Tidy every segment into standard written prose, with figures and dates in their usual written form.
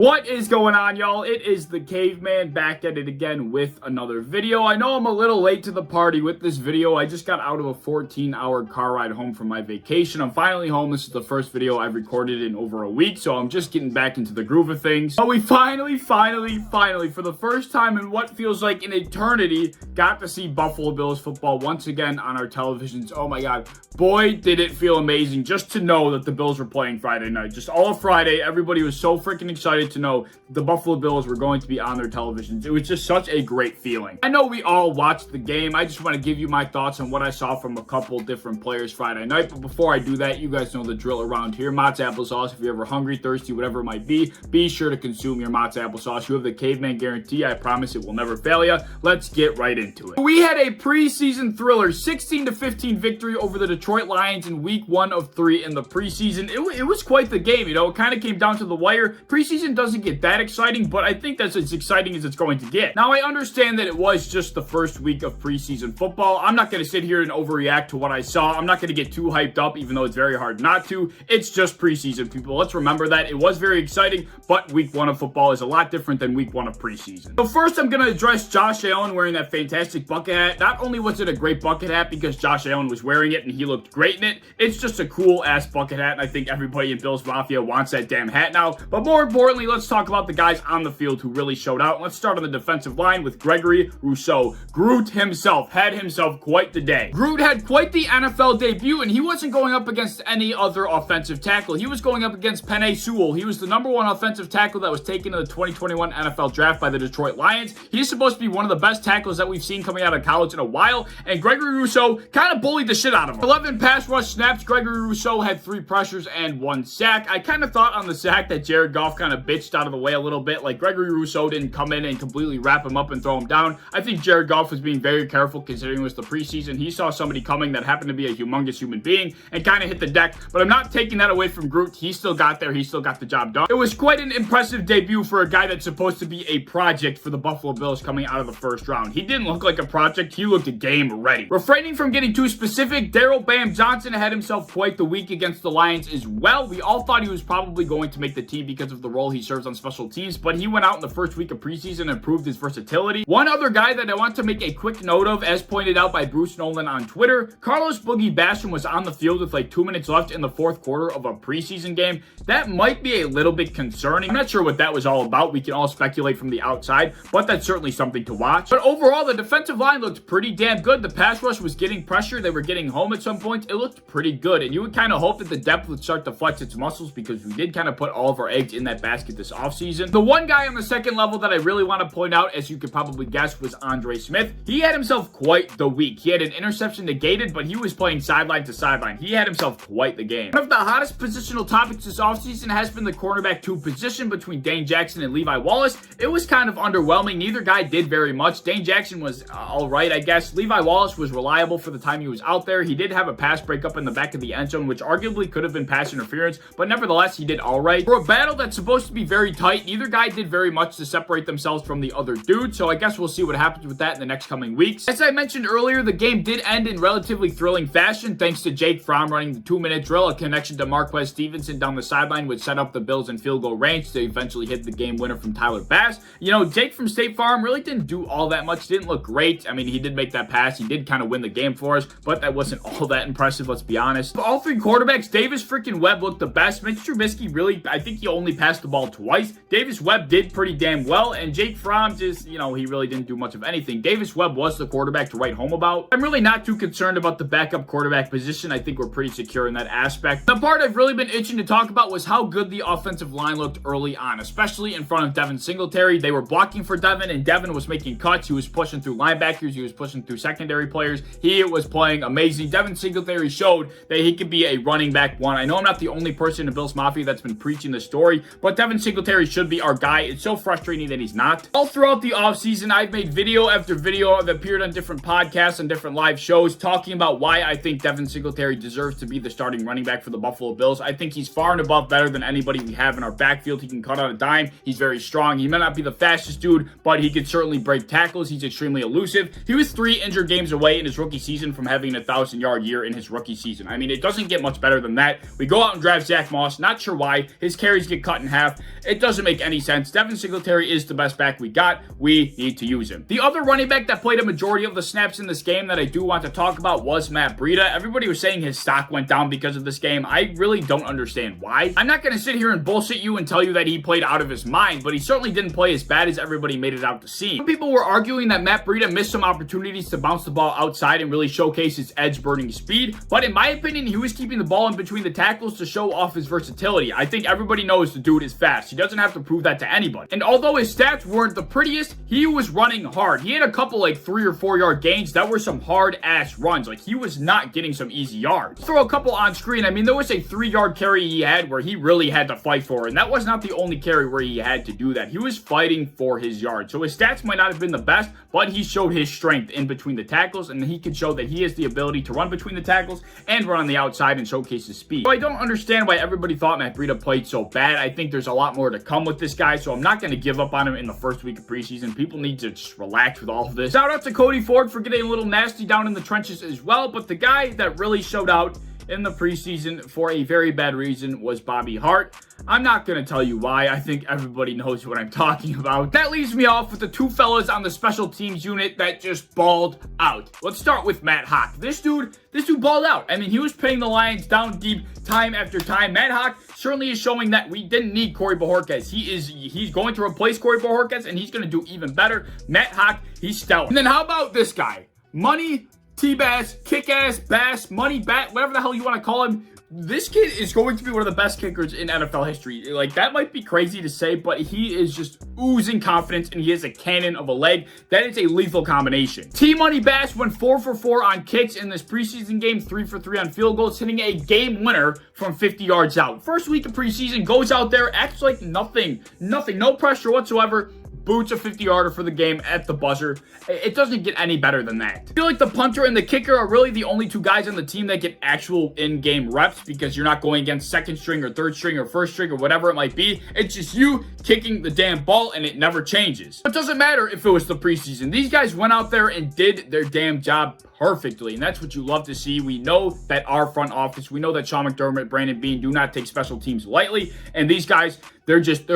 What is going on, y'all? It is the Caveman back at it again with another video. I know I'm a little late to the party with this video. I just got out of a 14-hour car ride home from my vacation. I'm finally home. This is the first video I've recorded in over a week, so I'm just getting back into the groove of things. But we finally, for the first time in what feels like an eternity, got to see Buffalo Bills football once again on our televisions. Oh my God. Boy, did it feel amazing just to know that the Bills were playing Friday night. Just all of Friday, everybody was so freaking excited to know the Buffalo Bills were going to be on their televisions. It was just such a great feeling. I know we all watched the game. I just want to give you my thoughts on what I saw from a couple different players Friday night. But before I do that, you guys know the drill around here. Mott's applesauce. If you're ever hungry, thirsty, whatever it might be sure to consume your Mott's applesauce. You have the Caveman guarantee. I promise it will never fail you. Let's get right into it. We had a preseason thriller, 16-15 victory over the Detroit Lions in week 1 of 3 in the preseason. It was quite the game, you know. It kind of came down to the wire. Preseason doesn't get that exciting, but I think that's as exciting as it's going to get. Now, I understand that it was just the first week of preseason football. I'm not going to sit here and overreact to what I saw. I'm not going to get too hyped up, even though it's very hard not to. It's just preseason, people. Let's remember that. It was very exciting, but week 1 of football is a lot different than week 1 of preseason. So first, I'm going to address Josh Allen wearing that fantastic bucket hat. Not only was it a great bucket hat because Josh Allen was wearing it and he looked great in it, it's just a cool-ass bucket hat, and I think everybody in Bills Mafia wants that damn hat now. But more importantly, let's talk about the guys on the field who really showed out. Let's start on the defensive line with Gregory Rousseau. Groot himself had himself quite the day. Groot had quite the NFL debut, and he wasn't going up against any other offensive tackle. He was going up against Penei Sewell. He was the #1 offensive tackle that was taken in the 2021 NFL draft by the Detroit Lions. He's supposed to be one of the best tackles that we've seen coming out of college in a while, and Gregory Rousseau kind of bullied the shit out of him. 11 pass rush snaps. Gregory Rousseau had 3 pressures and 1 sack. I kind of thought on the sack that Jared Goff kind of bitched out of the way a little bit. Like, Gregory Rousseau didn't come in and completely wrap him up and throw him down. I think Jared Goff was being very careful considering it was the preseason. He saw somebody coming that happened to be a humongous human being and kind of hit the deck, but I'm not taking that away from Groot. He still got there. He still got the job done. It was quite an impressive debut for a guy that's supposed to be a project for the Buffalo Bills coming out of the first round. He didn't look like a project. He looked a game ready. Refraining from getting too specific, Daryl Bam Johnson had himself quite the week against the Lions as well. We all thought he was probably going to make the team because of the role he serves on special teams, but he went out in the first week of preseason and proved his versatility. One other guy that I want to make a quick note of, as pointed out by Bruce Nolan on Twitter, Carlos Boogie Bastion was on the field with like 2 minutes left in the 4th quarter of a preseason game. That might be a little bit concerning. I'm not sure what that was all about. We can all speculate from the outside, but that's certainly something to watch. But overall, the defensive line looked pretty damn good. The pass rush was getting pressure. They were getting home at some points. It looked pretty good, and you would kind of hope that the depth would start to flex its muscles because we did kind of put all of our eggs in that basket this offseason. The one guy on the second level that I really want to point out, as you could probably guess, was Andre Smith. He had himself quite the week. He had an interception negated, but he was playing sideline to sideline. He had himself quite the game. One of the hottest positional topics this offseason has been the cornerback 2 position between Dane Jackson and Levi Wallace. It was kind of underwhelming. Neither guy did very much. Dane Jackson was all right, I guess. Levi Wallace was reliable for the time he was out there. He did have a pass breakup in the back of the end zone, which arguably could have been pass interference, but nevertheless, he did all right. For a battle that's supposed to be very tight, neither guy did very much to separate themselves from the other dude, so I guess we'll see what happens with that in the next coming weeks. As I mentioned earlier, the game did end in relatively thrilling fashion thanks to Jake Fromm running the 2-minute drill. A connection to Marquez Stevenson down the sideline would set up the Bills in field goal range to eventually hit the game winner from Tyler Bass. You know, Jake from State Farm really didn't do all that much. Didn't look great. I mean, he did make that pass. He did kind of win the game for us, but that wasn't all that impressive, let's be honest. Of all 3 quarterbacks, Davis freaking Webb looked the best. Mitch Trubisky really, I think he only passed the ball twice. Davis Webb did pretty damn well, and Jake Fromm just, you know, he really didn't do much of anything. Davis Webb was the quarterback to write home about. I'm really not too concerned about the backup quarterback position. I think we're pretty secure in that aspect. The part I've really been itching to talk about was how good the offensive line looked early on, especially in front of Devin Singletary. They were blocking for Devin, and Devin was making cuts. He was pushing through linebackers. He was pushing through secondary players. He was playing amazing. Devin Singletary showed that he could be a running back 1. I know I'm not the only person in Bills Mafia that's been preaching this story, but Devin Singletary should be our guy. It's so frustrating that he's not. All throughout the offseason, I've made video after video. I've appeared on different podcasts and different live shows talking about why I think Devin Singletary deserves to be the starting running back for the Buffalo Bills. I think he's far and above better than anybody we have in our backfield. He can cut on a dime. He's very strong. He may not be the fastest dude, but he can certainly break tackles. He's extremely elusive. He was 3 injured games away in his rookie season from having a 1,000-yard year in his rookie season. I mean, it doesn't get much better than that. We go out and draft Zach Moss. Not sure why. His carries get cut in half. It doesn't make any sense. Devin Singletary is the best back we got. We need to use him. The other running back that played a majority of the snaps in this game that I do want to talk about was Matt Breida. Everybody was saying his stock went down because of this game. I really don't understand why. I'm not going to sit here and bullshit you and tell you that he played out of his mind, but he certainly didn't play as bad as everybody made it out to seem. Some people were arguing that Matt Breida missed some opportunities to bounce the ball outside and really showcase his edge-burning speed, but in my opinion, he was keeping the ball in between the tackles to show off his versatility. I think everybody knows the dude is fast. He doesn't have to prove that to anybody. And although his stats weren't the prettiest, he was running hard. He had a couple like 3 or 4 yard gains that were some hard-ass runs. Like, he was not getting some easy yards. Throw a couple on screen. I mean, there was a 3-yard carry he had where he really had to fight for it, and that was not the only carry where he had to do that. He was fighting for his yards. So his stats might not have been the best, but he showed his strength in between the tackles, and he could show that he has the ability to run between the tackles and run on the outside and showcase his speed. So I don't understand why everybody thought Matt Breida played so bad. I think there's a lot more to come with this guy, so I'm not going to give up on him in the first week of preseason. People need to just relax with all of this. Shout out to Cody Ford for getting a little nasty down in the trenches as well, but the guy that really showed out in the preseason for a very bad reason was Bobby Hart. I'm not going to tell you why. I think everybody knows what I'm talking about. That leaves me off with the two fellas on the special teams unit that just balled out. Let's start with Matt Haack. This dude balled out. I mean, he was pinning the Lions down deep time after time. Matt Haack certainly is showing that we didn't need Corey Bojorquez. He's going to replace Corey Bojorquez, and he's going to do even better. Matt Haack, he's stellar. And then how about this guy? Money T-Bass, Kick-Ass, Bass, Money Bat, whatever the hell you want to call him. This kid is going to be one of the best kickers in NFL history. Like, that might be crazy to say, but he is just oozing confidence, and he has a cannon of a leg. That is a lethal combination. T-Money Bass went 4 for 4 on kicks in this preseason game, 3 for 3 on field goals, hitting a game winner from 50 yards out. First week of preseason, goes out there, acts like nothing, no pressure whatsoever. Boots a 50-yarder for the game at the buzzer. It doesn't get any better than that. I feel like the punter and the kicker are really the only two guys on the team that get actual in-game reps, because you're not going against second string or third string or first string or whatever it might be. It's just you kicking the damn ball, and it never changes. It doesn't matter if it was the preseason. These guys went out there and did their damn job perfectly, and that's what you love to see. We know that our front office, we know that Sean McDermott, Brandon Beane do not take special teams lightly, and these guys, they're just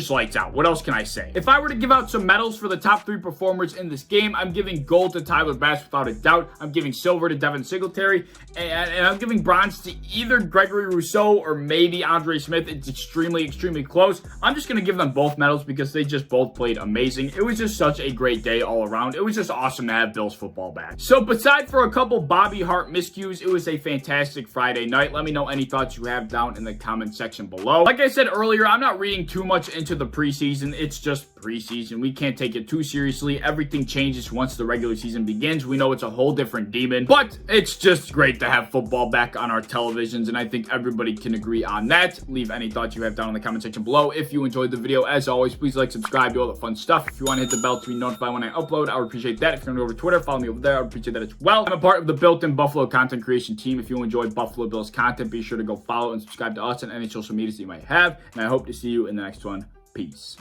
lights out. What else can I say? If I were to give out some medals for the top 3 performers in this game, I'm giving gold to Tyler Bass without a doubt. I'm giving silver to Devin Singletary, and I'm giving bronze to either Gregory Rousseau or maybe Andre Smith. It's extremely close. I'm just going to give them both medals because they just both played amazing. It was just such a great day all around. It was just awesome to have Bills football back. So besides for a couple Bobby Hart miscues, it was a fantastic Friday night. Let me know any thoughts you have down in the comment section below. Like I said earlier, I'm not reading too much into the preseason. It's just preseason. We can't take it too seriously. Everything changes once the regular season begins. We know it's a whole different demon, but it's just great to have football back on our televisions, and I think everybody can agree on that. Leave any thoughts you have down in the comment section below. If you enjoyed the video, as always, please like, subscribe, do all the fun stuff. If you want to hit the bell to be notified when I upload, I would appreciate that. If you're going to go over Twitter, follow me over there. I would appreciate that as well. I'm a part of the built-in Buffalo content creation team. If you enjoy Buffalo Bills content, be sure to go follow and subscribe to us on any social medias that you might have, and I hope to see you in the next one. Peace.